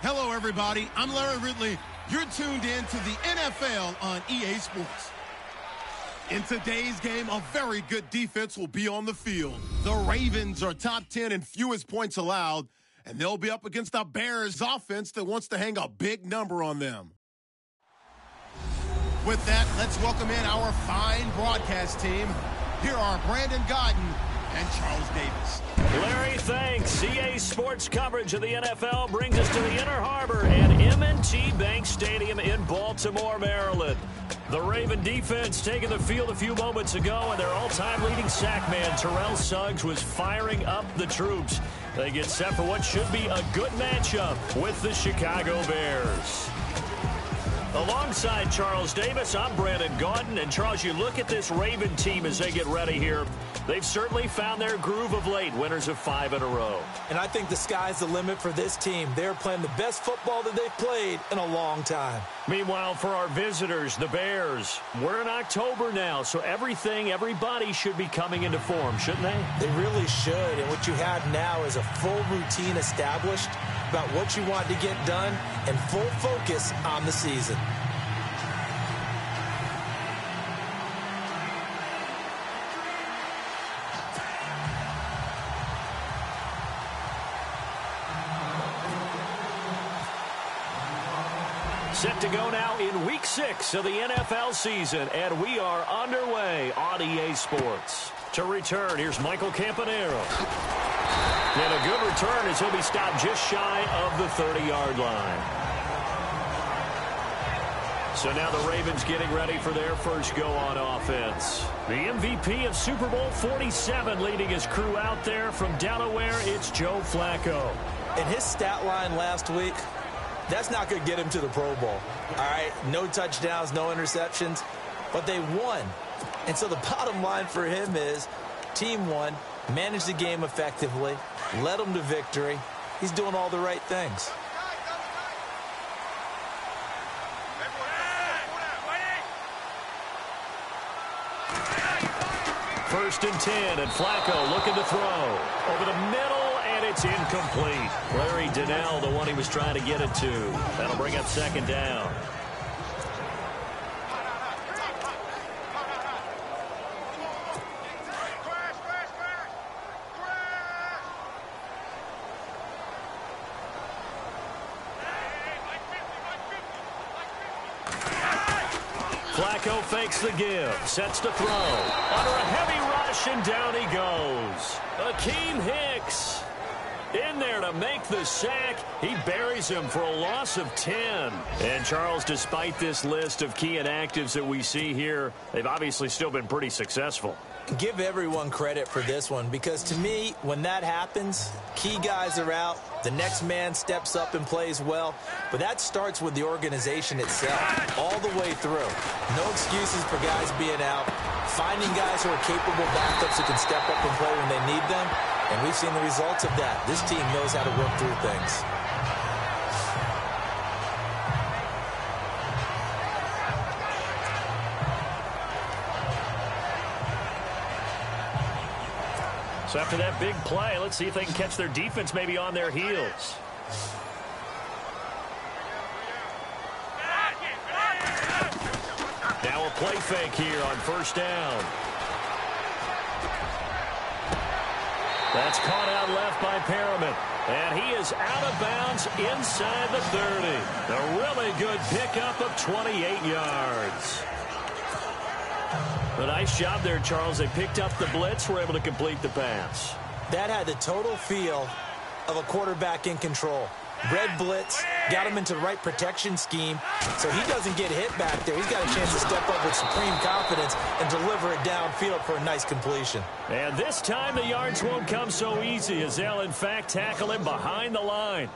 Hello, everybody. I'm Larry Ridley. You're tuned in to the NFL on EA Sports. In today's game, a very good defense will be on the field. The Ravens are top 10 in fewest points allowed, and they'll be up against the Bears offense that wants to hang a big number on them. With that, let's welcome in our fine broadcast team. Here are Brandon Godden and Charles Davis. Larry, thanks. EA Sports coverage of the NFL brings us to the Inner Harbor at M&T Bank Stadium in Baltimore, Maryland. The Raven defense taking the field a few moments ago, and their all-time leading sack man, Terrell Suggs, was firing up the troops. They get set for what should be a good matchup with the Chicago Bears. Alongside Charles Davis, I'm Brandon Gaudin. And, Charles, you look at this Raven team as they get ready here. They've certainly found their groove of late, winners of 5 in a row. And I think the sky's the limit for this team. They're playing the best football that they've played in a long time. Meanwhile, for our visitors, the Bears, we're in October now, so everybody should be coming into form, shouldn't they? They really should. And what you have now is a full routine established about what you want to get done and full focus on the season. Set to go now in Week 6 of the NFL season, and we are underway on EA Sports. To return, here's Michael Campanero. And a good return as he'll be stopped just shy of the 30-yard line. So now the Ravens getting ready for their first go on offense. The MVP of Super Bowl 47 leading his crew out there from Delaware, it's Joe Flacco. And his stat line last week, that's not going to get him to the Pro Bowl. All right, no touchdowns, no interceptions, but they won. And so the bottom line for him is team won, managed the game effectively, led them to victory. He's doing all the right things. First and 10, and Flacco looking to throw. Over the middle, and it's incomplete. Larry Donnell, the one he was trying to get it to. That'll bring up second down. Flacco fakes the give, sets to throw. Under a heavy rush, and down he goes. Akeem Hicks in there to make the sack. He buries him for a loss of 10. And, Charles, despite this list of key inactives that we see here, they've obviously still been pretty successful. Give everyone credit for this one, because to me, when that happens, key guys are out, the next man steps up and plays well, but that starts with the organization itself, all the way through. No excuses for guys being out, finding guys who are capable backups who can step up and play when they need them, and we've seen the results of that. This team knows how to work through things. So after that big play, let's see if they can catch their defense maybe on their heels. Now a play fake here on first down. That's caught out left by Perriman. And he is out of bounds inside the 30. A really good pickup of 28 yards. A nice job there, Charles. They picked up the blitz, were able to complete the pass. That had the total feel of a quarterback in control. Red blitz, got him into the right protection scheme, so he doesn't get hit back there. He's got a chance to step up with supreme confidence and deliver it downfield for a nice completion. And this time the yards won't come so easy, as they'll, in fact, tackle him behind the line.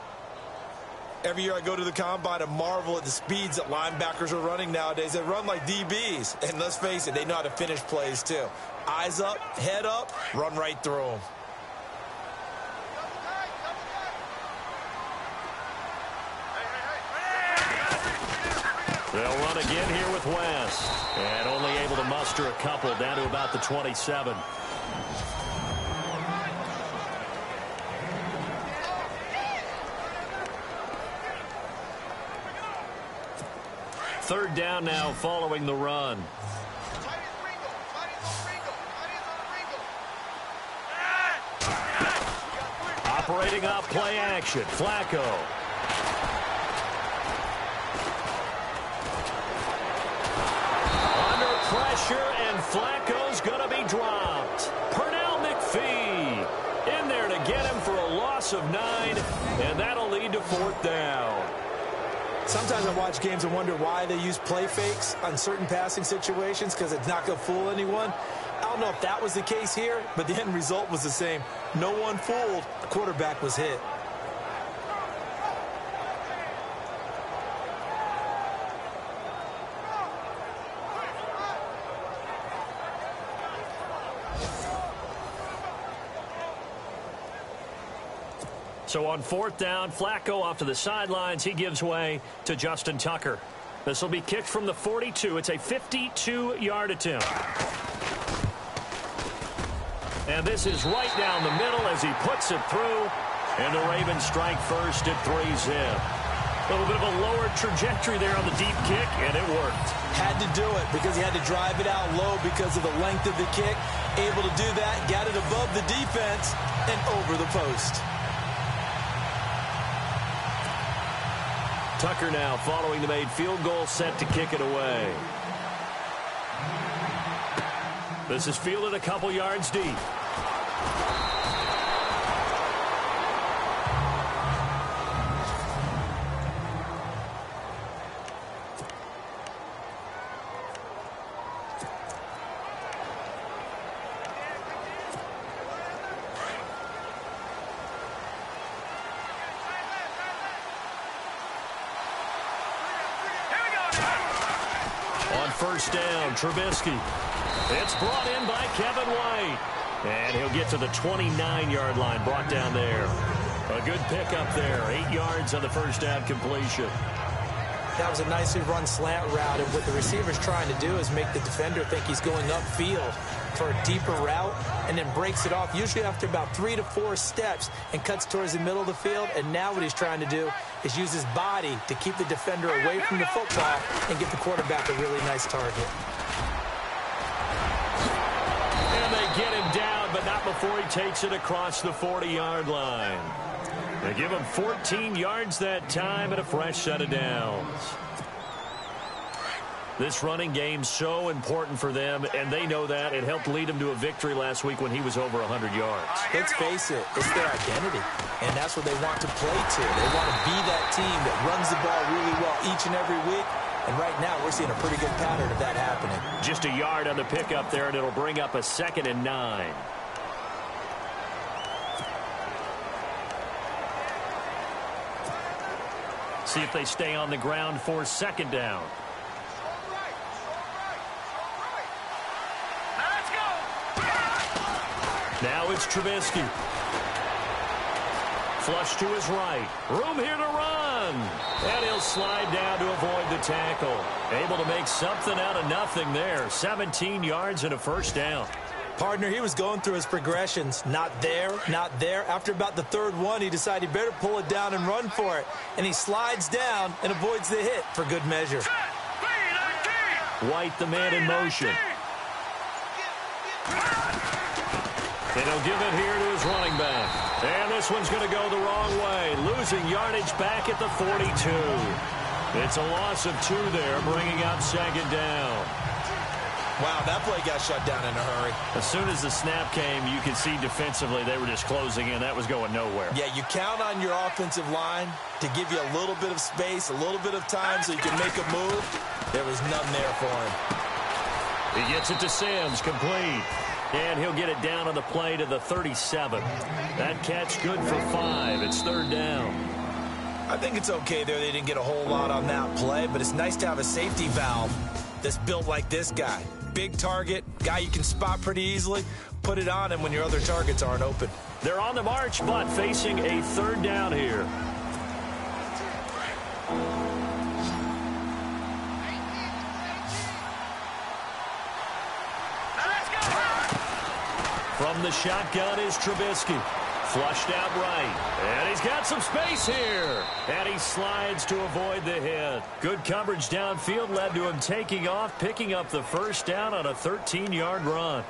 Every year I go to the combine and marvel at the speeds that linebackers are running nowadays. They run like DBs. And let's face it, they know how to finish plays too. Eyes up, head up, run right through them. They'll run again here with West. And only able to muster a couple down to about the 27. third down now following the run. Operating off play action, Flacco. Under pressure, and Flacco's going to be dropped. Pernell McPhee in there to get him for a loss of 9, and that'll lead to fourth down. Sometimes I watch games and wonder why they use play fakes on certain passing situations, because it's not going to fool anyone. I don't know if that was the case here, but the end result was the same. No one fooled. The quarterback was hit. So on fourth down, Flacco off to the sidelines. He gives way to Justin Tucker. This will be kicked from the 42. It's a 52-yard attempt. And this is right down the middle as he puts it through. And the Ravens strike first at 3-zip. A little bit of a lower trajectory there on the deep kick, and it worked. Had to do it because he had to drive it out low because of the length of the kick. Able to do that, got it above the defense, and over the post. Tucker now following the made field goal, set to kick it away. This is fielded a couple yards deep. First down, Trubisky. It's brought in by Kevin White. And he'll get to the 29-yard line, brought down there. A good pickup there. 8 yards on the first down completion. That was a nicely run slant route, and what the receiver's trying to do is make the defender think he's going upfield for a deeper route, and then breaks it off, usually after about 3 to 4 steps, and cuts towards the middle of the field. And now what he's trying to do is use his body to keep the defender away from the football and get the quarterback a really nice target. And they get him down, but not before he takes it across the 40-yard line. They give him 14 yards that time and a fresh set of downs. This running game's so important for them, and they know that. It helped lead them to a victory last week when he was over 100 yards. Let's face it, it's their identity, and that's what they want to play to. They want to be that team that runs the ball really well each and every week, and right now we're seeing a pretty good pattern of that happening. Just a yard on the pickup there, and it'll bring up a 2nd and 9. See if they stay on the ground for 2nd down. Now it's Trubisky. Flush to his right. Room here to run. And he'll slide down to avoid the tackle. Able to make something out of nothing there. 17 yards and a first down. Partner, he was going through his progressions. Not there, not there. After about the 3rd one, he decided he better pull it down and run for it. And he slides down and avoids the hit for good measure. White, the man in motion. And he'll give it here to his running back. And this one's going to go the wrong way. Losing yardage back at the 42. It's a loss of 2 there, bringing up 2nd down. Wow, that play got shut down in a hurry. As soon as the snap came, you could see defensively they were just closing in. That was going nowhere. Yeah, you count on your offensive line to give you a little bit of space, a little bit of time so you can make a move. There was none there for him. He gets it to Sims, complete. And he'll get it down on the play to the 37. That catch good for 5. It's 3rd down. I think it's okay there. They didn't get a whole lot on that play, but it's nice to have a safety valve that's built like this guy. Big target, guy you can spot pretty easily. Put it on him when your other targets aren't open. They're on the march, but facing a 3rd down here. From the shotgun is Trubisky. Flushed out right. And he's got some space here. And he slides to avoid the hit. Good coverage downfield led to him taking off, picking up the first down on a 13-yard run.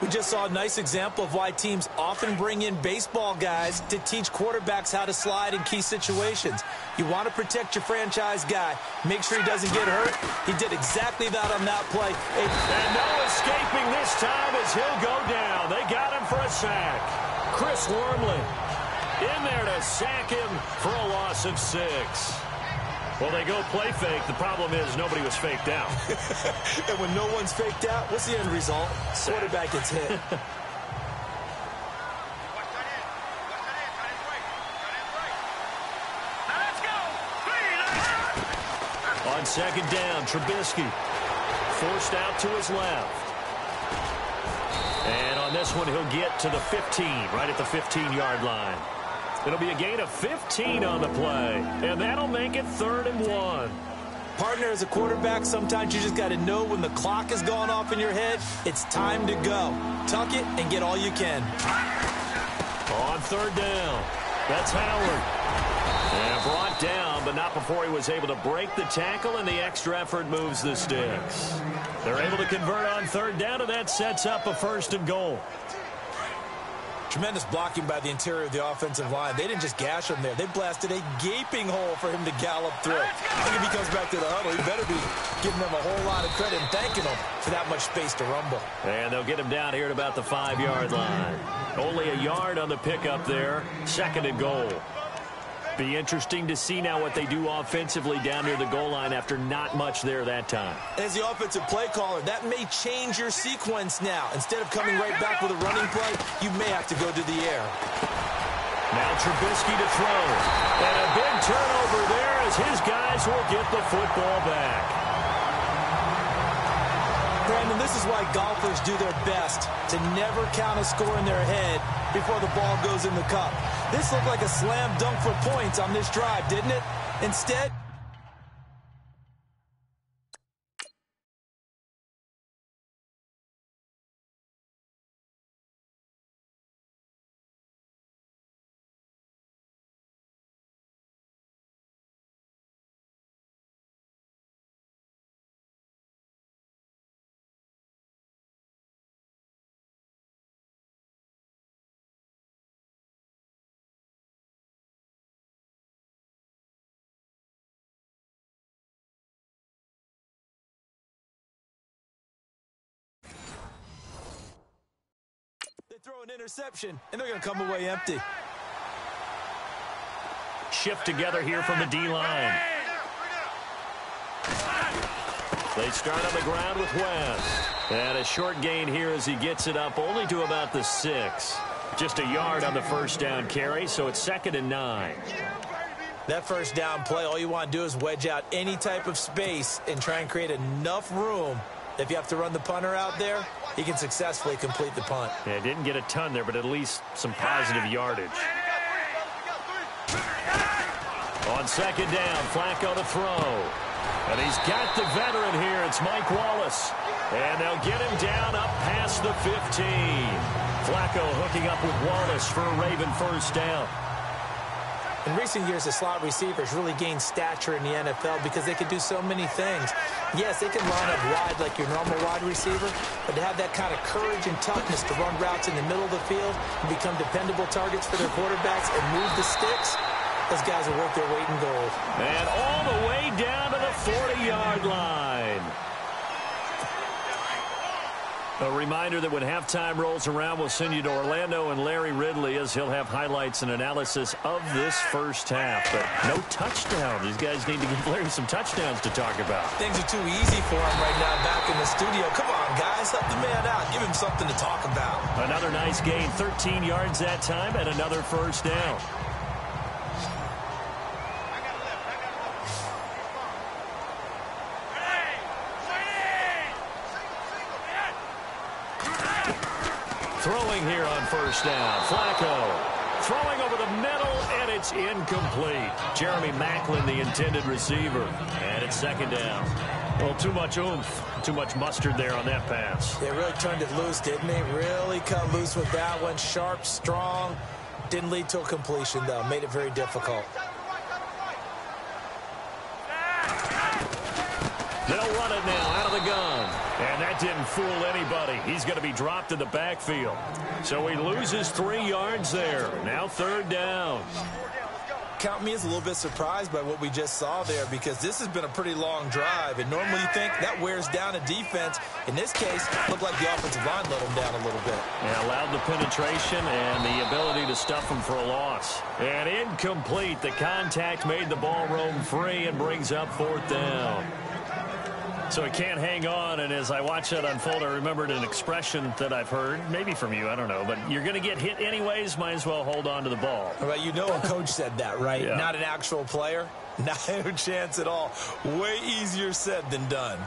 We just saw a nice example of why teams often bring in baseball guys to teach quarterbacks how to slide in key situations. You want to protect your franchise guy. Make sure he doesn't get hurt. He did exactly that on that play. And no escaping this time as he'll go down. They got him for a sack. Chris Wormley in there to sack him for a loss of 6. Well, they go play fake. The problem is nobody was faked out. And when no one's faked out, what's the end result? Quarterback gets hit. On second down, Trubisky forced out to his left. And on this one, he'll get to the 15, right at the 15-yard line. It'll be a gain of 15 on the play, and that'll make it 3rd and 1. Partner, as a quarterback, sometimes you just got to know when the clock is going off in your head, it's time to go. Tuck it and get all you can. On 3rd down, that's Howard. And brought down, but not before he was able to break the tackle, and the extra effort moves the sticks. They're able to convert on 3rd down, and that sets up a 1st and goal. Tremendous blocking by the interior of the offensive line. They didn't just gash him there. They blasted a gaping hole for him to gallop through. I think if he comes back to the huddle, he better be giving them a whole lot of credit and thanking them for that much space to rumble. And they'll get him down here at about the 5-yard line. Only a yard on the pickup there. 2nd and goal. Be interesting to see now what they do offensively down near the goal line after not much there that time. As the offensive play caller, that may change your sequence now. Instead of coming right back with a running play, you may have to go to the air. Now Trubisky to throw. And a big turnover there as his guys will get the football back. Brandon, this is why golfers do their best to never count a score in their head before the ball goes in the cup. This looked like a slam dunk for points on this drive, didn't it? Instead, they throw an interception, and they're going to come away empty. Shift together here from the D-line. They start on the ground with West. And a short gain here as he gets it up only to about the 6. Just a yard on the first down carry, so it's 2nd and 9. That first down play, all you want to do is wedge out any type of space and try and create enough room. If you have to run the punter out there, he can successfully complete the punt. Yeah, didn't get a ton there, but at least some positive yardage. On 2nd down, Flacco to throw. And he's got the veteran here. It's Mike Wallace. And they'll get him down up past the 15. Flacco hooking up with Wallace for a Raven first down. In recent years, the slot receivers really gained stature in the NFL because they can do so many things. Yes, they can line up wide like your normal wide receiver, but to have that kind of courage and toughness to run routes in the middle of the field and become dependable targets for their quarterbacks and move the sticks, those guys are worth their weight in gold. And all the way down to the 40-yard line. A reminder that when halftime rolls around, we'll send you to Orlando and Larry Ridley as he'll have highlights and analysis of this first half. But no touchdown. These guys need to give Larry some touchdowns to talk about. Things are too easy for him right now back in the studio. Come on, guys. Help the man out. Give him something to talk about. Another nice gain, 13 yards that time, and another first down. Throwing here on first down. Flacco throwing over the middle, and it's incomplete. Jeremy Maclin, the intended receiver. And it's 2nd down. Well, too much oomph, too much mustard there on that pass. They really turned it loose, didn't they? Really cut loose with that one. Sharp, strong, Didn't lead to a completion, though. Made it very difficult. They'll run it now out of the gun. And that didn't fool anybody. He's going to be dropped in the backfield. So he loses 3 yards there. Now 3rd down. Count me as a little bit surprised by what we just saw there, because this has been a pretty long drive, and normally you think that wears down a defense. In this case, it looked like the offensive line let them down a little bit. Yeah, allowed the penetration and the ability to stuff them for a loss. And incomplete. The contact made the ball roam free and brings up 4th down. So he can't hang on, and as I watch that unfold, I remembered an expression that I've heard, maybe from you, I don't know, but you're going to get hit anyways, might as well hold on to the ball. Well, you know a coach said that, right? Yeah. Not an actual player. Not a chance at all. Way easier said than done.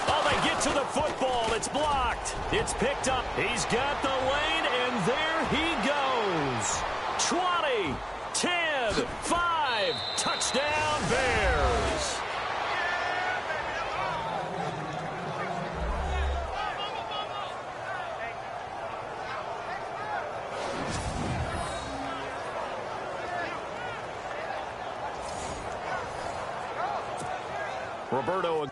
Oh, they get to the football. It's blocked. It's picked up. He's got the lane, and there he goes. 20, 10, 5, touchdown Bears. Roberto.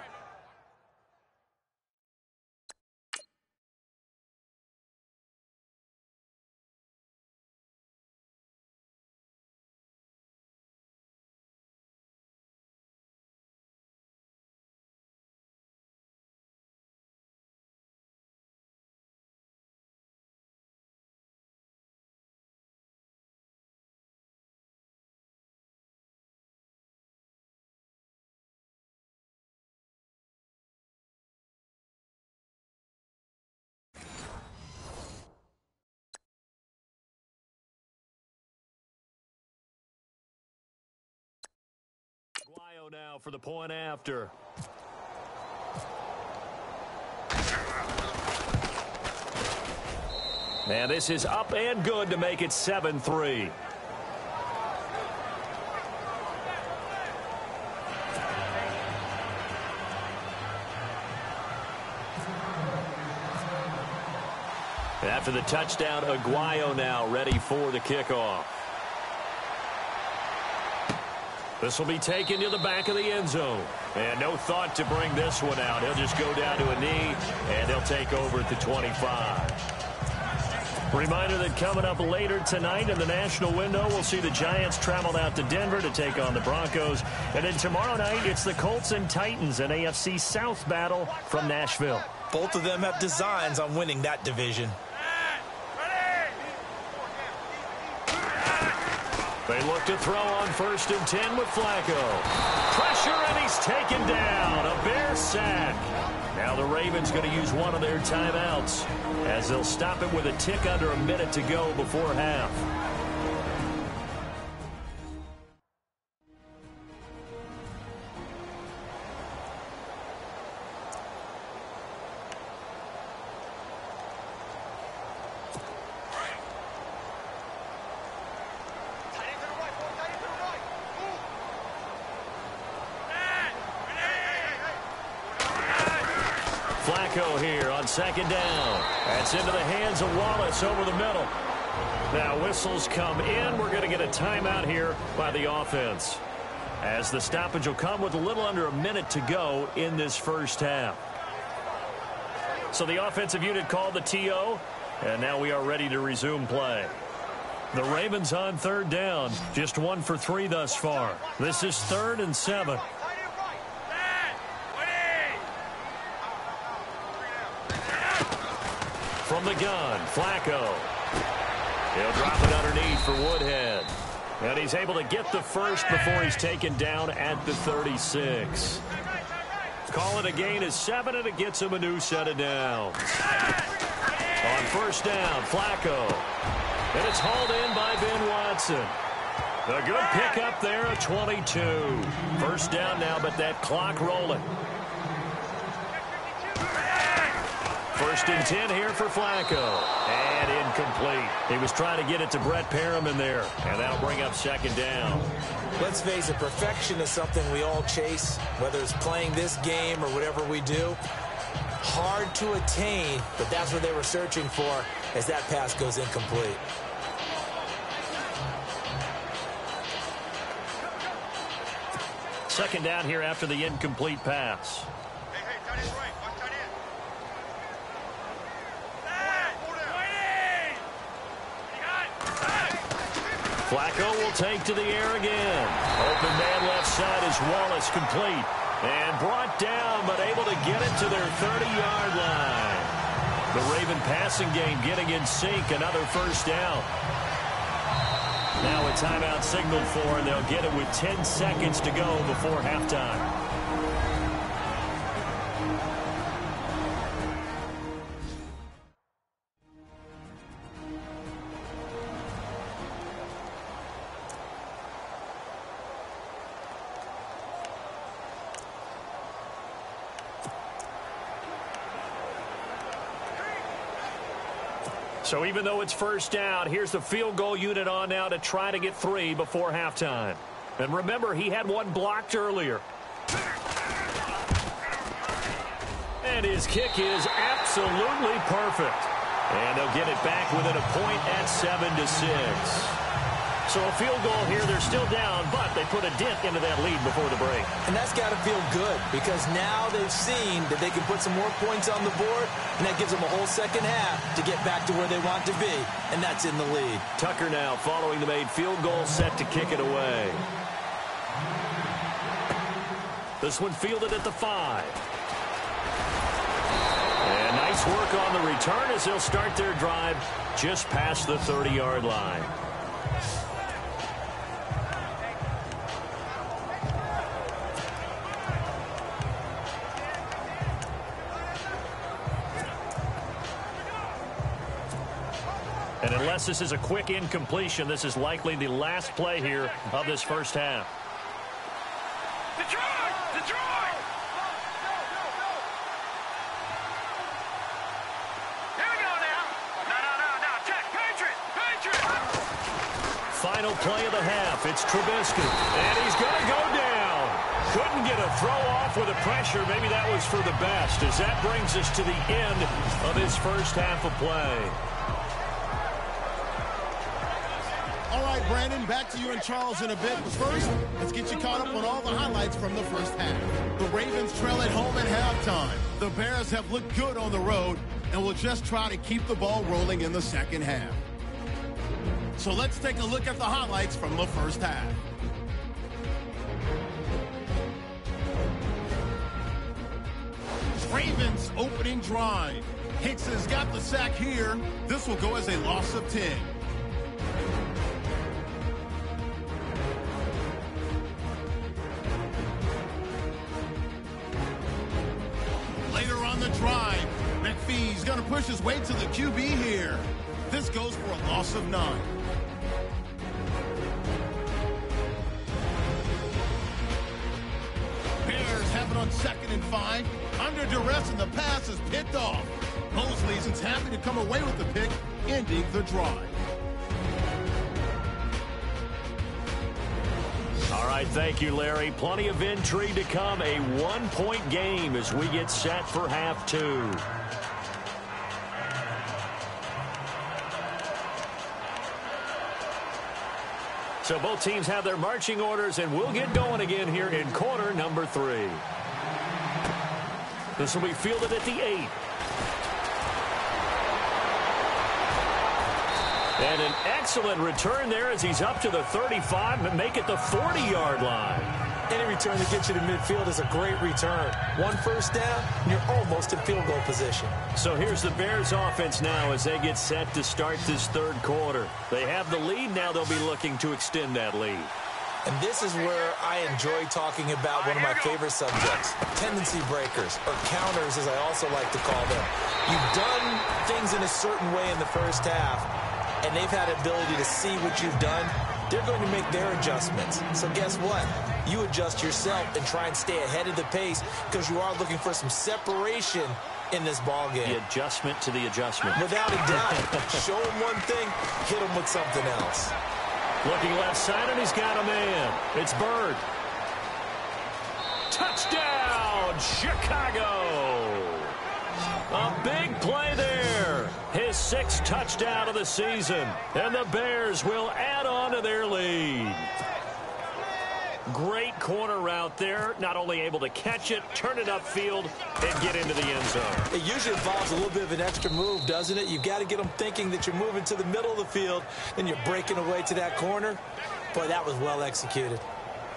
Now for the point after. And this is up and good to make it 7-3. After the touchdown, Aguayo now ready for the kickoff. This will be taken to the back of the end zone. And no thought to bring this one out. He'll just go down to a knee, and they'll take over at the 25. Reminder that coming up later tonight in the national window, we'll see the Giants travel out to Denver to take on the Broncos. And then tomorrow night, it's the Colts and Titans, an AFC South battle from Nashville. Both of them have designs on winning that division. They look to throw on 1st and 10 with Flacco. Pressure, and he's taken down. A Bear sack. Now the Ravens going to use one of their timeouts as they'll stop it with a tick under a minute to go before half. Flacco here on 2nd down. That's into the hands of Wallace over the middle. Now whistles come in. We're going to get a timeout here by the offense, as the stoppage will come with a little under a minute to go in this first half. So the offensive unit called the TO, and now we are ready to resume play. The Ravens on 3rd down, just 1 for 3 thus far. This is 3rd and 7. From the gun, Flacco. He'll drop it underneath for Woodhead. And he's able to get the first before he's taken down at the 36. Call it a gain of 7, and it gets him a new set of downs. On 1st down, Flacco. And it's hauled in by Ben Watson. A good pickup there at 22. 1st down now, but that clock rolling. 1st and 10 here for Flacco. And incomplete. He was trying to get it to Brett Perriman there. And that'll bring up 2nd down. Let's face it, perfection is something we all chase, whether it's playing this game or whatever we do. Hard to attain, but that's what they were searching for as that pass goes incomplete. Second down here after the incomplete pass. Hey, tight end right. Watch tight end. Flacco will take to the air again. Open man left side is Wallace, complete. And brought down, but able to get it to their 30-yard line. The Raven passing game getting in sync. Another first down. Now a timeout signaled for, and they'll get it with 10 seconds to go before halftime. So even though it's first down, here's the field goal unit on now to try to get 3 before halftime. And remember, he had one blocked earlier. And his kick is absolutely perfect. And they'll get it back within a point at 7-6. So a field goal here, they're still down, but they put a dent into that lead before the break. And that's got to feel good because now they've seen that they can put some more points on the board, and that gives them a whole second half to get back to where they want to be, and that's in the lead. Tucker now following the made field goal, set to kick it away. This one fielded at the 5. And nice work on the return as they'll start their drive just past the 30-yard line. And unless this is a quick incompletion, this is likely the last play here of this first half. Detroit! Detroit! Here we go now. No. Check. Patriots! Final play of the half. It's Trubisky. And he's going to go down. Couldn't get a throw off with the pressure. Maybe that was for the best, as that brings us to the end of his first half of play. All right, Brandon, back to you and Charles in a bit. But first, let's get you caught up on all the highlights from the first half. The Ravens trail at home at halftime. The Bears have looked good on the road and will just try to keep the ball rolling in the second half. So let's take a look at the highlights from the first half. Ravens opening drive. Hicks has got the sack here. This will go as a loss of 10. Later on the drive, McPhee's going to push his way to the QB here. This goes for a loss of 9. Bears have it on 2nd and 5. Under duress, and the pass is picked off. Mosley's happy to come away with the pick, ending the drive. All right, thank you, Larry. Plenty of intrigue to come. A one-point game as we get set for half 2. So both teams have their marching orders, and we'll get going again here in quarter number 3. This will be fielded at the 8. And an excellent return there as he's up to the 35 and make it the 40-yard line. Any return that gets you to midfield is a great return. One first down, and you're almost in field goal position. So here's the Bears offense now as they get set to start this third quarter. They have the lead. Now they'll be looking to extend that lead. And this is where I enjoy talking about one of my favorite subjects, tendency breakers, or counters as I also like to call them. You've done things in a certain way in the first half, and they've had the ability to see what you've done. They're going to make their adjustments. So guess what? You adjust yourself and try and stay ahead of the pace because you are looking for some separation in this ball game. The adjustment to the adjustment. Without a doubt. Show him one thing, hit him with something else. Looking left side, and he's got a man. It's Bird. Touchdown, Chicago. 6th touchdown of the season. And the Bears will add on to their lead. Great corner route there. Not only able to catch it, turn it upfield, and get into the end zone. It usually involves a little bit of an extra move, doesn't it? You've got to get them thinking that you're moving to the middle of the field, and you're breaking away to that corner. Boy, that was well executed.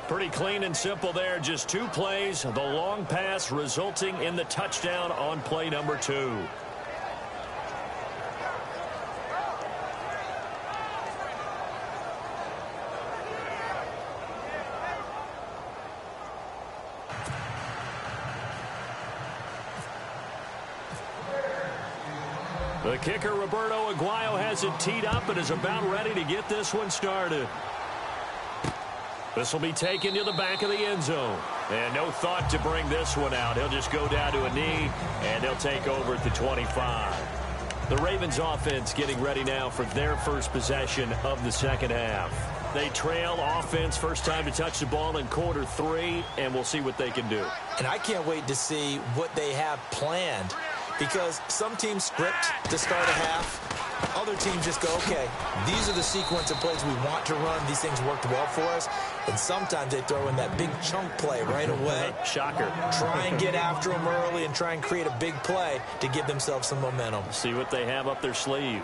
Pretty clean and simple there. Just 2 plays. The long pass resulting in the touchdown on play number 2. The kicker, Roberto Aguayo, has it teed up and is about ready to get this one started. This will be taken to the back of the end zone. And no thought to bring this one out. He'll just go down to a knee, and they'll take over at the 25. The Ravens offense getting ready now for their first possession of the second half. They trail offense, first time to touch the ball in quarter 3, and we'll see what they can do. And I can't wait to see what they have planned, because some teams script to start a half. Other teams just go, okay, these are the sequence of plays we want to run. These things worked well for us. And sometimes they throw in that big chunk play right away. Shocker. Try and get after them early and try and create a big play to give themselves some momentum. See what they have up their sleeve.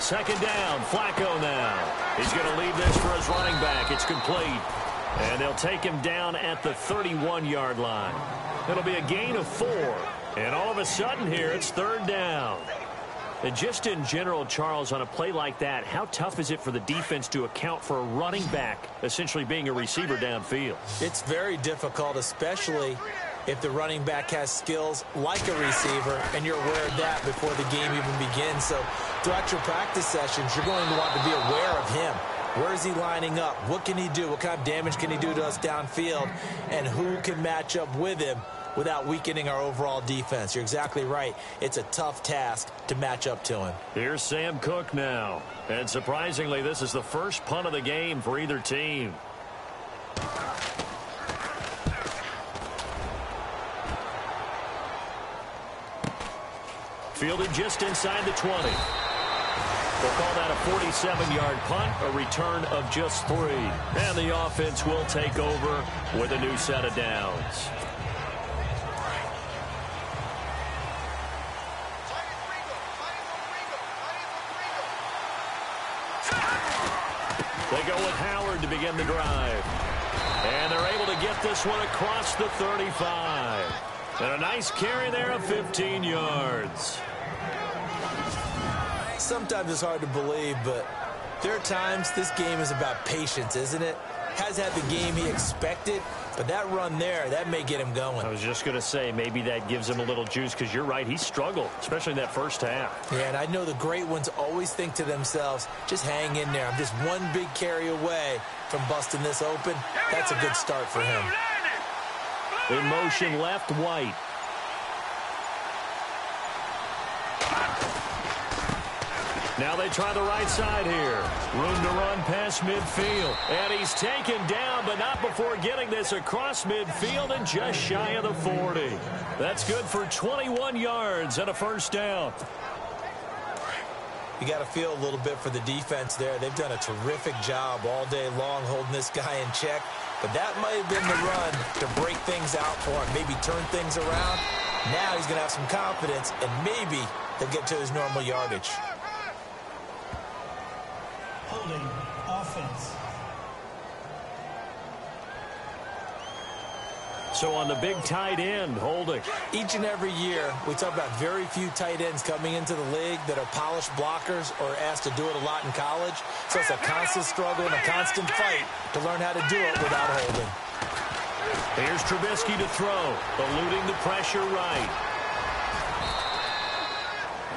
Second down, Flacco now. He's going to leave this for his running back. It's complete. And they'll take him down at the 31-yard line. It'll be a gain of 4. And all of a sudden here, it's third down. And just in general, Charles, on a play like that, how tough is it for the defense to account for a running back essentially being a receiver downfield? It's very difficult, especially if the running back has skills like a receiver and you're aware of that before the game even begins. So throughout your practice sessions, you're going to want to be aware of him. Where is he lining up? What can he do? What kind of damage can he do to us downfield? And who can match up with him without weakening our overall defense? You're exactly right. It's a tough task to match up to him. Here's Sam Cook now. And surprisingly, this is the first punt of the game for either team. Fielded just inside the 20. We'll call that a 47-yard punt, a return of just 3. And the offense will take over with a new set of downs. They go with Howard to begin the drive. And they're able to get this one across the 35. And a nice carry there of 15 yards. Sometimes it's hard to believe, but there are times this game is about patience, isn't it? Has had the game he expected, but that run there, that may get him going. I was just going to say, maybe that gives him a little juice, because you're right, he struggled, especially in that first half. Yeah, and I know the great ones always think to themselves, just hang in there. I'm just one big carry away from busting this open. That's a good start for him. In motion left, White. Now they try the right side here. Room to run past midfield. And he's taken down, but not before getting this across midfield and just shy of the 40. That's good for 21 yards and a first down. You got to feel a little bit for the defense there. They've done a terrific job all day long holding this guy in check. But that might have been the run to break things out for him, maybe turn things around. Now he's going to have some confidence, and maybe he'll get to his normal yardage. Holding offense. So on the big tight end, holding. Each and every year, we talk about very few tight ends coming into the league that are polished blockers or asked to do it a lot in college. So it's a constant struggle and a constant fight to learn how to do it without holding. Here's Trubisky to throw, eluding the pressure right.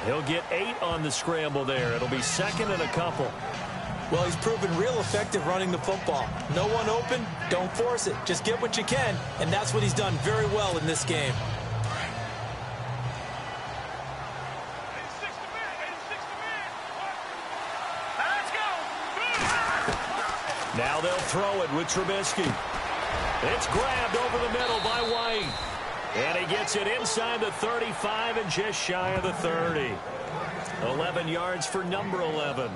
He'll get 8 on the scramble there. It'll be second and a couple. Well, he's proven real effective running the football. No one open, don't force it. Just get what you can, and that's what he's done very well in this game. Now they'll throw it with Trubisky. It's grabbed over the middle by White. And he gets it inside the 35 and just shy of the 30. 11 yards for number 11.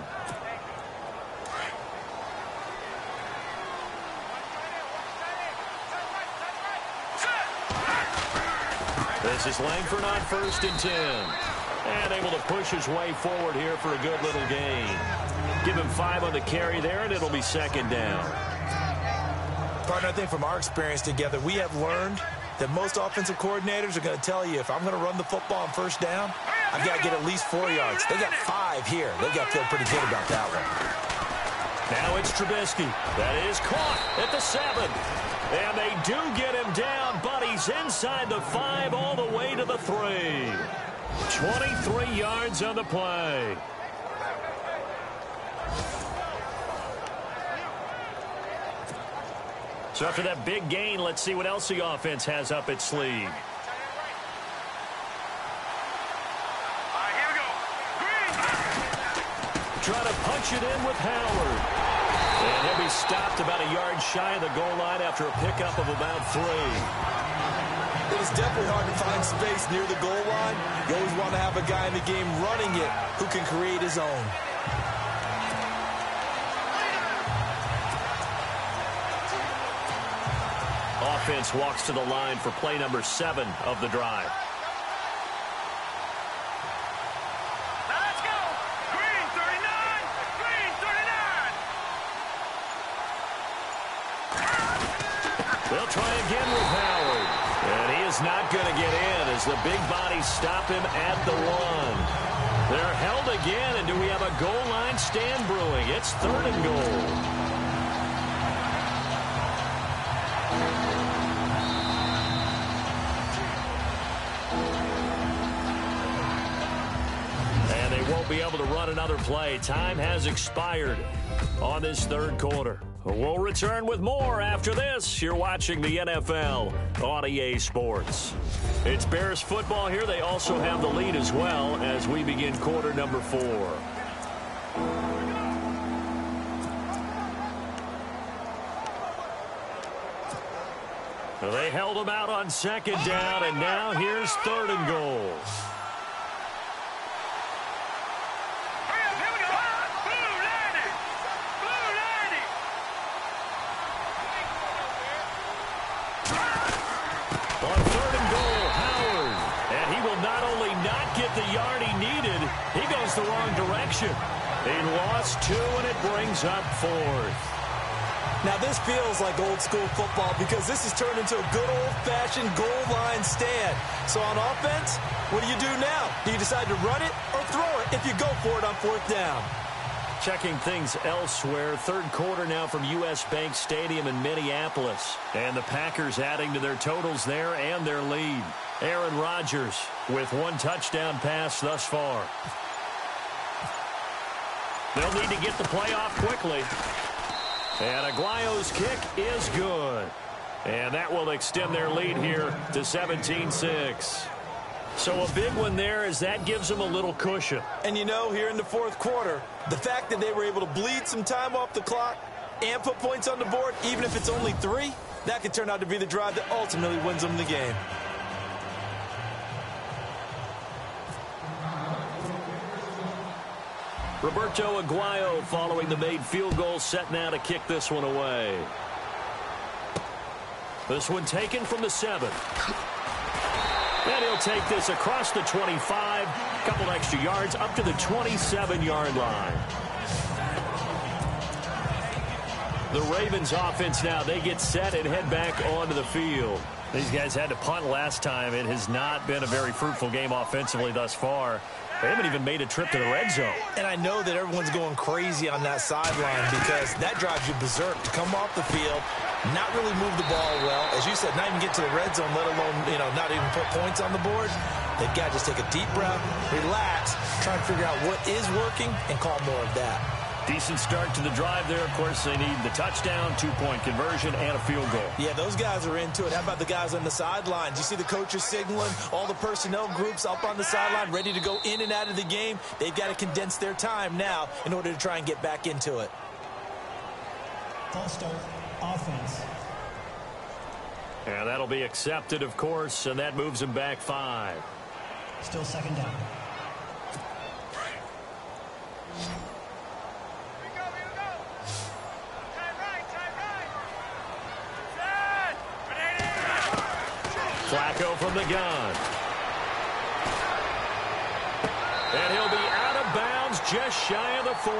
This is Langford on 1st and 10. And able to push his way forward here for a good little gain. Give him 5 on the carry there, and it'll be 2nd down. Partner, I think from our experience together, we have learned that most offensive coordinators are going to tell you, if I'm going to run the football on 1st down, I've got to get at least 4 yards. They got 5 here. They've got to feel pretty good about that one. Now it's Trubisky. That is caught at the 7. And they do get him down, but he's inside the 5 all the way to the 3. 23 yards on the play. So after that big gain, let's see what else the offense has up its sleeve. All right, here we go. Green. Trying to punch it in with Howard. And he'll be stopped about a yard shy of the goal line after a pickup of about 3. It is definitely hard to find space near the goal line. You always want to have a guy in the game running it who can create his own. Offense walks to the line for play number 7 of the drive. Now let's go. Green 39. Green 39. They'll try again with Howard. And he is not going to get in as the big bodies stop him at the 1. They're held again, and do we have a goal line stand brewing? It's 3rd and goal. Won't be able to run another play. Time has expired on this 3rd quarter. We'll return with more after this. You're watching the NFL on EA Sports. It's Bears football here. They also have the lead as well as we begin quarter number 4. They held him out on 2nd down, and now here's 3rd and goal. The yard he needed, he goes the wrong direction. He lost 2, and it brings up 4th. Now this feels like old school football because this has turned into a good old-fashioned goal line stand. So on offense, what do you do now? Do you decide to run it or throw it if you go for it on 4th down? Checking things elsewhere. 3rd quarter now from U.S. Bank Stadium in Minneapolis. And the Packers adding to their totals there and their lead. Aaron Rodgers with 1 touchdown pass thus far. They'll need to get the play off quickly. And Aguayo's kick is good. And that will extend their lead here to 17-6. So a big one there as that gives them a little cushion. And you know, here in the 4th quarter, the fact that they were able to bleed some time off the clock and put points on the board, even if it's only 3, that could turn out to be the drive that ultimately wins them the game. Roberto Aguayo following the made field goal, set now to kick this one away. This one taken from the 7. And he'll take this across the 25, a couple extra yards up to the 27-yard line. The Ravens offense now, they get set and head back onto the field. These guys had to punt last time. It has not been a very fruitful game offensively thus far. They haven't even made a trip to the red zone. And I know that everyone's going crazy on that sideline because that drives you berserk to come off the field, not really move the ball well. As you said, not even get to the red zone, let alone, not even put points on the board. They've got to just take a deep breath, relax, try and figure out what is working, and call more of that. Decent start to the drive there. Of course, they need the touchdown, 2-point conversion, and a field goal. Yeah, those guys are into it. How about the guys on the sidelines? You see the coaches signaling, all the personnel groups up on the sideline ready to go in and out of the game. They've got to condense their time now in order to try and get back into it. False start, offense. And that'll be accepted, of course, and that moves him back 5. Still second down. Flacco from the gun. And he'll be out of bounds just shy of the 40.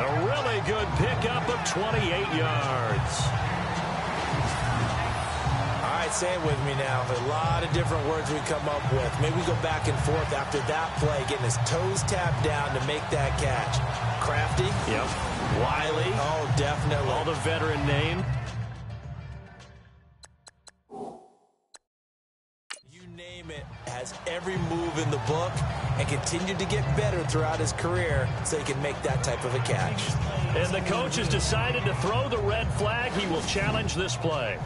A really good pickup of 28 yards. All right, say it with me now. A lot of different words we come up with. Maybe we go back and forth after that play, getting his toes tapped down to make that catch. Crafty. Yep. Wiley. Oh, definitely. All the veteran name. Has every move in the book and continued to get better throughout his career so he can make that type of a catch. And the coach has decided to throw the red flag. He will challenge this play.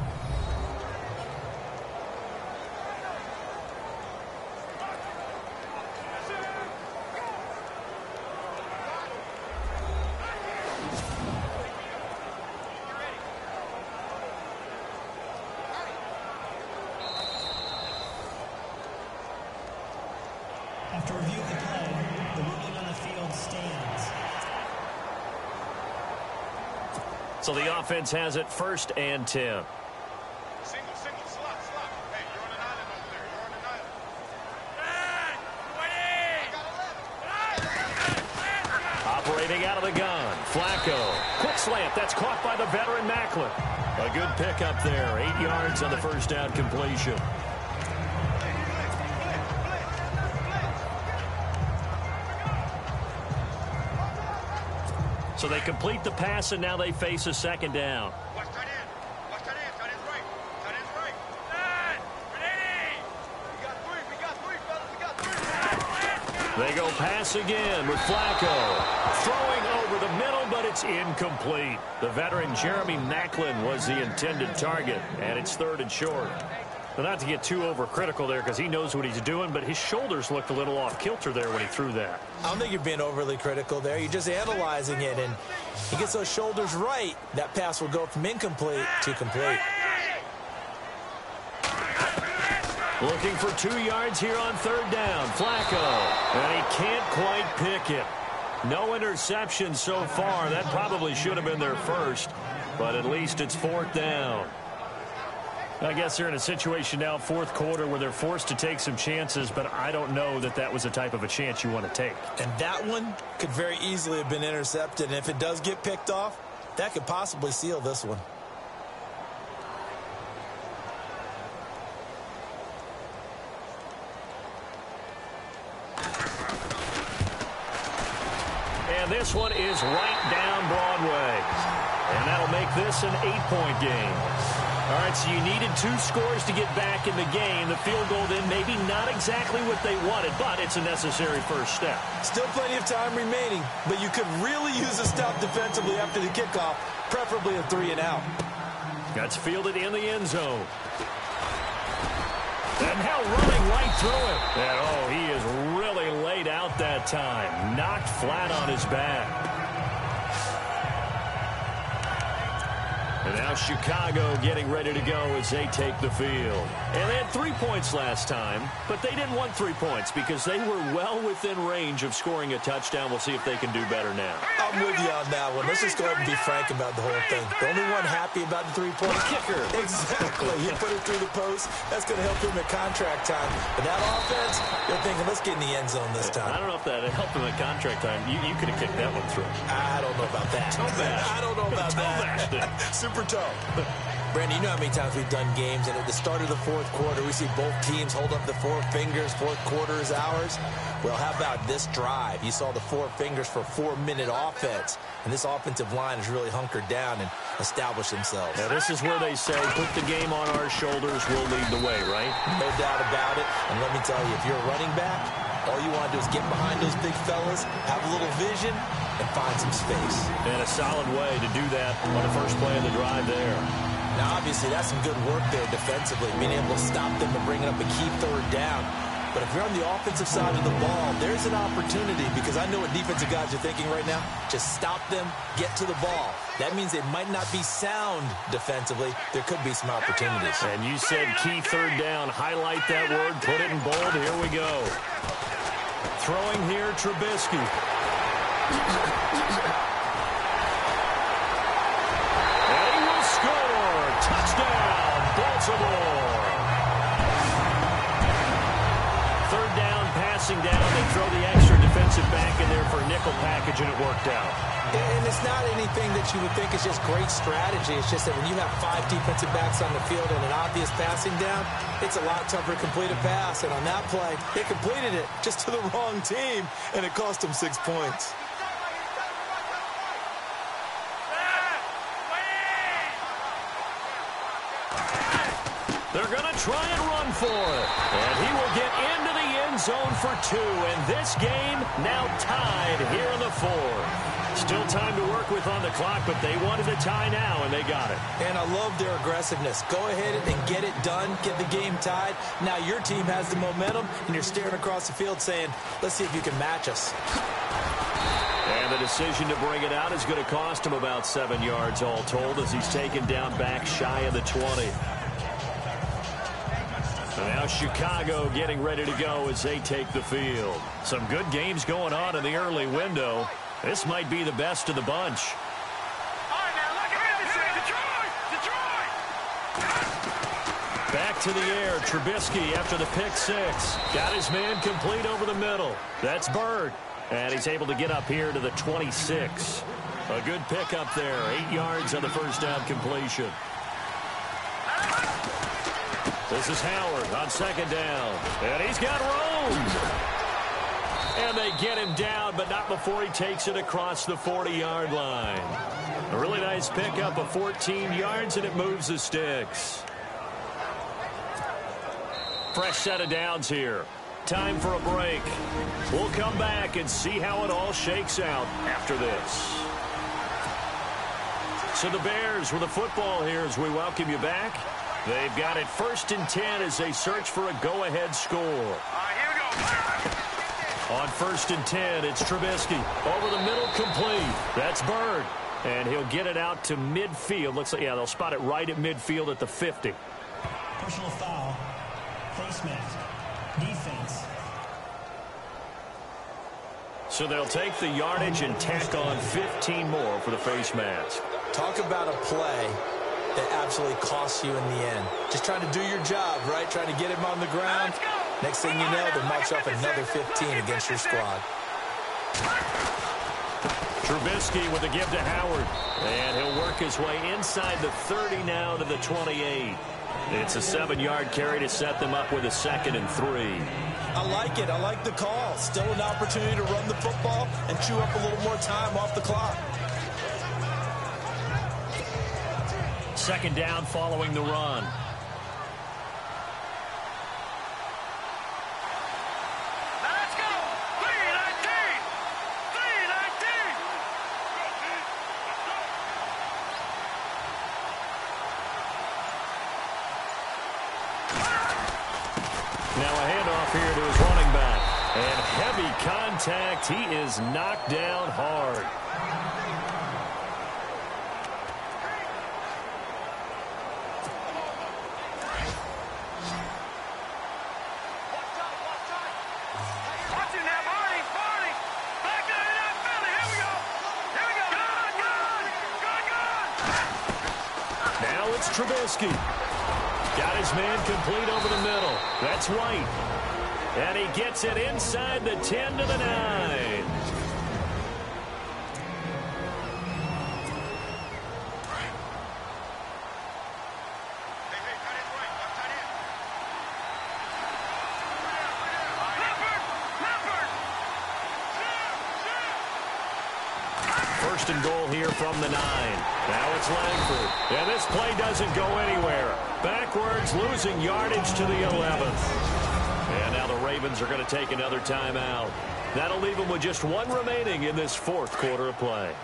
After review of the play, the ruling on the field stands. So the offense has it 1st and 10. Single, slot. Hey, you're on an island over there. You're on an island. Operating out of the gun. Flacco. Quick slant. That's caught by the veteran Macklin. A good pickup there. 8 yards on the first down completion. So they complete the pass, and now they face a second down. Watch tight end. Tight end's right. We got three, fellas. They go pass again with Flacco. Throwing over the middle, but it's incomplete. The veteran Jeremy Macklin was the intended target, and it's 3rd and short. But not to get too overcritical there because he knows what he's doing, but his shoulders looked a little off kilter there when he threw that. I don't think you're being overly critical there. You're just analyzing it, and he gets those shoulders right. That pass will go from incomplete to complete. Looking for 2 yards here on 3rd down. Flacco. And he can't quite pick it. No interception so far. That probably should have been their first, but at least it's 4th down. I guess they're in a situation now, 4th quarter, where they're forced to take some chances, but I don't know that that was the type of a chance you want to take. And that one could very easily have been intercepted, and if it does get picked off, that could possibly seal this one. And this one is right down Broadway. And that'll make this an 8-point game. All right, so you needed 2 scores to get back in the game. The field goal then maybe not exactly what they wanted, but it's a necessary first step. Still plenty of time remaining, but you could really use a stop defensively after the kickoff, preferably a 3-and-out. That's fielded in the end zone. And now running right through it. And, oh, he is really laid out that time. Knocked flat on his back. And now Chicago getting ready to go as they take the field. And they had 3 points last time, but they didn't want 3 points because they were well within range of scoring a touchdown. We'll see if they can do better now. I'm with you on that one. Let's just go ahead and be frank about the whole thing. The only one happy about the 3-point kicker. Exactly. He put it through the post. That's going to help him at contract time. But that offense, they're thinking, let's get in the end zone this time. I don't know if that helped him at contract time. You could have kicked that one through. I don't know about that. I don't know about that. Super toe. Brandon, you know how many times we've done games, and at the start of the 4th quarter, we see both teams hold up the 4 fingers, 4th quarter is ours. Well, how about this drive? You saw the 4 fingers for 4-minute offense, and this offensive line has really hunkered down and established themselves. Now, this is where they say, put the game on our shoulders, we'll lead the way, right? No doubt about it, and let me tell you, if you're a running back, all you want to do is get behind those big fellas, have a little vision, and find some space. And a solid way to do that on the first play of the drive there. Now, obviously, that's some good work there defensively, being able to stop them and bringing up a key 3rd down. But if you're on the offensive side of the ball, there's an opportunity, because I know what defensive guys are thinking right now. Just stop them, get to the ball. That means they might not be sound defensively. There could be some opportunities. And you said key third down. Highlight that word, put it in bold. Here we go. Throwing here, Trubisky. And he will score. Touchdown, Baltimore. Third down, passing down. They throw the extra defensive back in there for a nickel package, and it worked out. And it's not anything that you would think is just great strategy. It's just that when you have 5 defensive backs on the field and an obvious passing down, it's a lot tougher to complete a pass. And on that play, they completed it just to the wrong team, and it cost them 6 points. They're going to try and run for it. And he will get into the end zone for 2. And this game now tied here in the 4th. Still time to work with on the clock, but they wanted a tie now, and they got it. And I love their aggressiveness. Go ahead and get it done, get the game tied. Now your team has the momentum, and you're staring across the field saying, let's see if you can match us. And the decision to bring it out is going to cost him about 7 yards all told, as he's taken down back shy of the 20. Now Chicago getting ready to go as they take the field. Some good games going on in the early window. This might be the best of the bunch. All right, now look at this. Detroit! Back to the air. Trubisky after the pick 6. Got his man complete over the middle. That's Bird. And he's able to get up here to the 26. A good pick up there. 8 yards on the first down completion. This is Howard on second down. And he's got room. And they get him down, but not before he takes it across the 40-yard line. A really nice pickup of 14 yards, and it moves the sticks. Fresh set of downs here. Time for a break. We'll come back and see how it all shakes out after this. So the Bears with the football here as we welcome you back. They've got it 1st and 10 as they search for a go-ahead score. All right, here we go. On 1st and 10, it's Trubisky. Over the middle, complete. That's Bird. And he'll get it out to midfield. Looks like, yeah, they'll spot it right at midfield at the 50. Personal foul. Face mask. Defense. So they'll take the yardage and tack on 15 more for the face mask. Talk about a play that absolutely costs you in the end. Just trying to do your job, right? Trying to get him on the ground. Next thing you know, they'll march off another 15 against your squad. Trubisky with the give to Howard. And he'll work his way inside the 30 now to the 28. It's a 7-yard carry to set them up with a 2nd and 3. I like it. I like the call. Still an opportunity to run the football and chew up a little more time off the clock. 2nd down following the run. Let's go. 319. 319. Now a handoff here to his running back. And heavy contact. He is knocked down hard. Watch it now, Barney. Barney. Back to the NFL. Here we go. Here we go. Good. Now it's Trubisky. Got his man complete over the middle. That's White. And he gets it inside the 10 to the 9. First and goal here from the 9. Now it's Langford. And this play doesn't go anywhere. Backwards, losing yardage to the 11th. And now the Ravens are going to take another timeout. That'll leave them with just 1 remaining in this 4th quarter of play.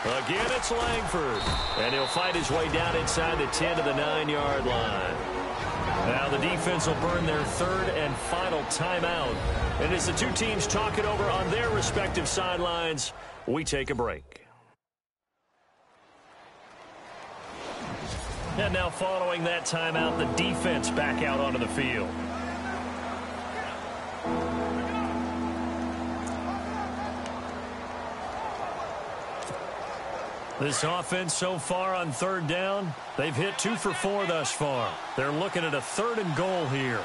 Again, it's Langford. And he'll fight his way down inside the 10 to the 9-yard line. Now the defense will burn their third and final timeout. And as the two teams talk it over on their respective sidelines, we take a break. And now following that timeout, the defense back out onto the field. This offense so far on third down, they've hit 2 for 4 thus far. They're looking at a 3rd and goal here.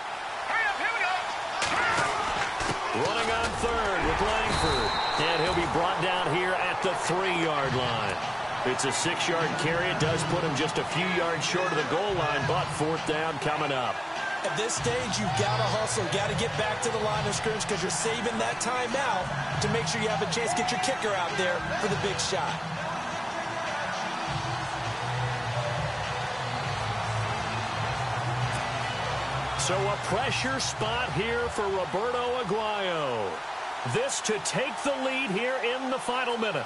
Running on third with Langford. And he'll be brought down here at the 3-yard line. It's a 6-yard carry. It does put him just a few yards short of the goal line, but 4th down coming up. At this stage, you've got to hustle. Got to get back to the line of scrimmage because you're saving that timeout to make sure you have a chance to get your kicker out there for the big shot. So a pressure spot here for Roberto Aguayo. This to take the lead here in the final minute.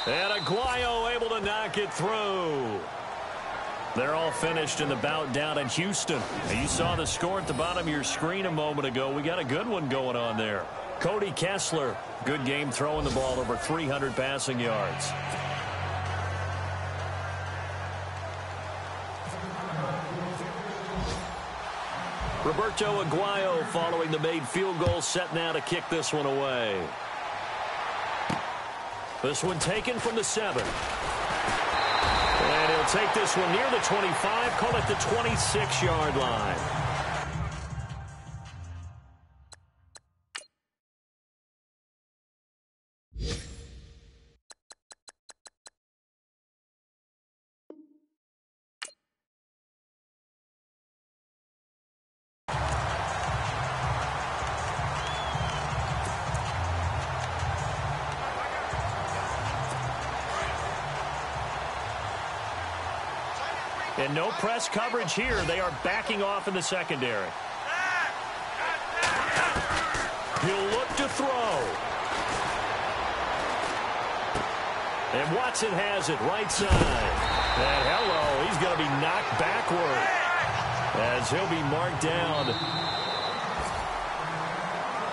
And Aguayo able to knock it through. They're all finished in the bout down in Houston. You saw the score at the bottom of your screen a moment ago. We got a good one going on there. Cody Kessler, good game throwing the ball, over 300 passing yards. Roberto Aguayo following the made field goal, set now to kick this one away. This one taken from the 7. And he'll take this one near the 25, call it the 26-yard line. And no press coverage here. They are backing off in the secondary. He'll look to throw. And Watson has it right side. And hello, he's going to be knocked backward as he'll be marked down.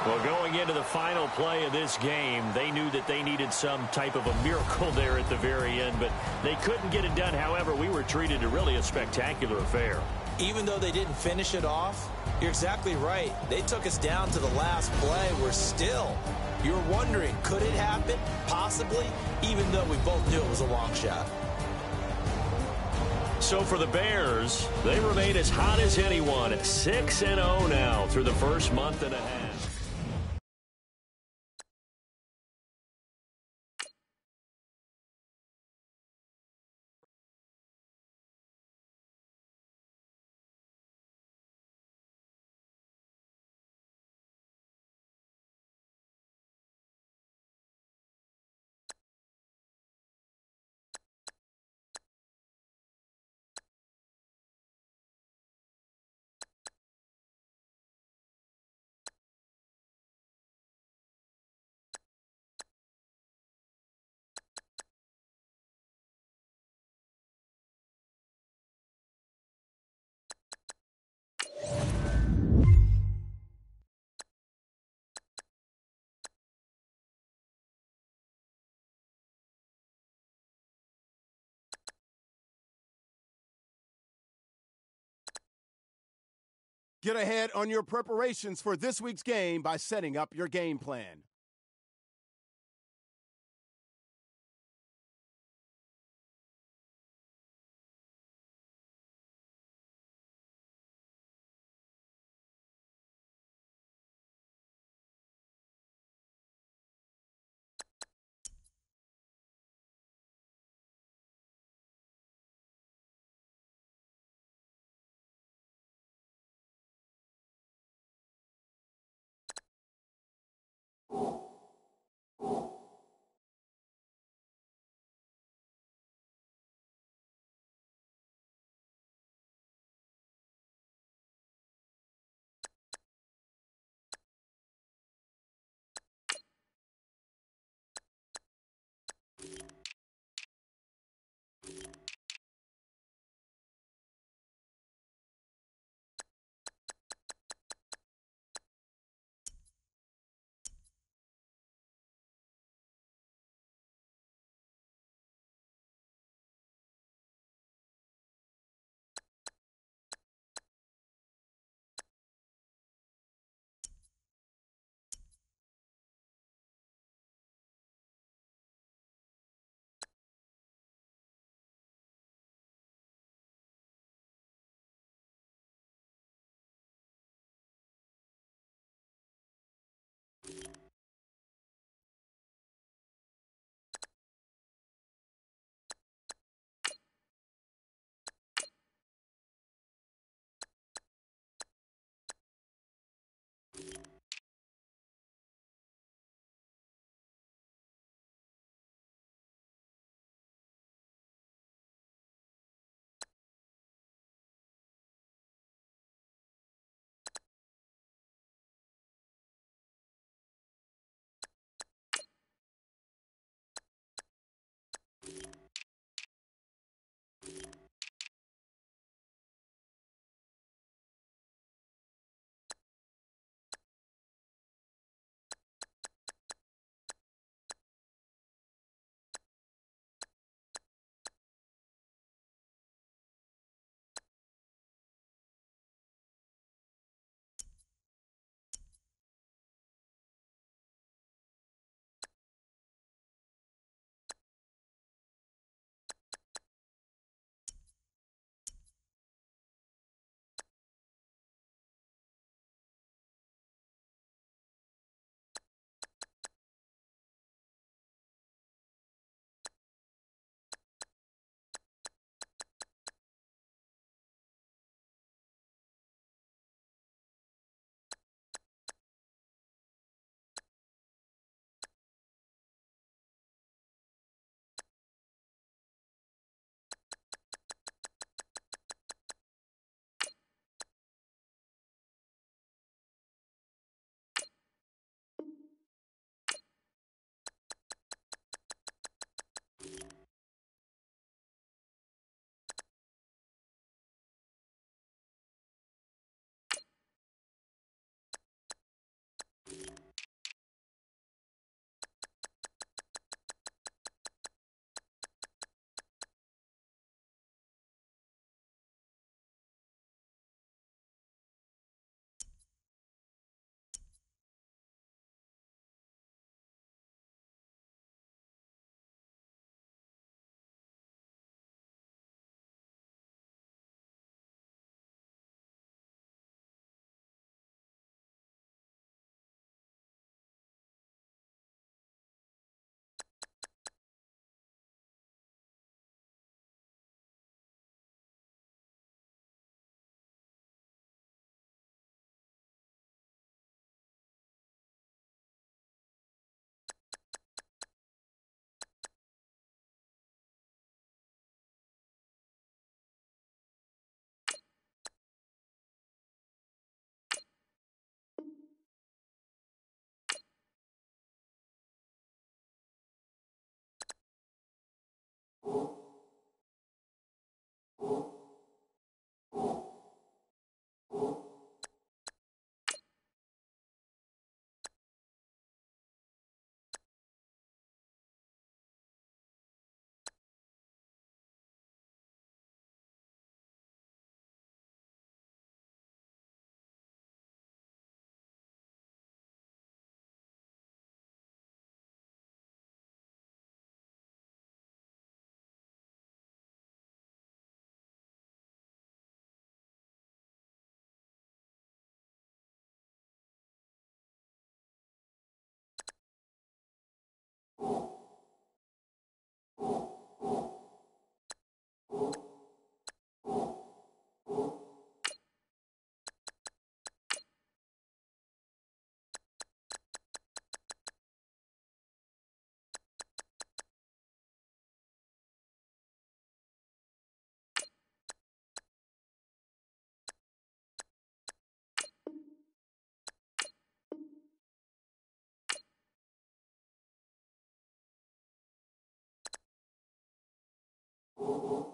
Well, going into the final play of this game, they knew that they needed some type of a miracle there at the very end, but they couldn't get it done. However, we were treated to really a spectacular affair. Even though they didn't finish it off, you're exactly right. They took us down to the last play. We're still, you're wondering, could it happen? Possibly, even though we both knew it was a long shot. So for the Bears, they remain as hot as anyone, 6-0 now through the first month and a half. Get ahead on your preparations for this week's game by setting up your game plan. go.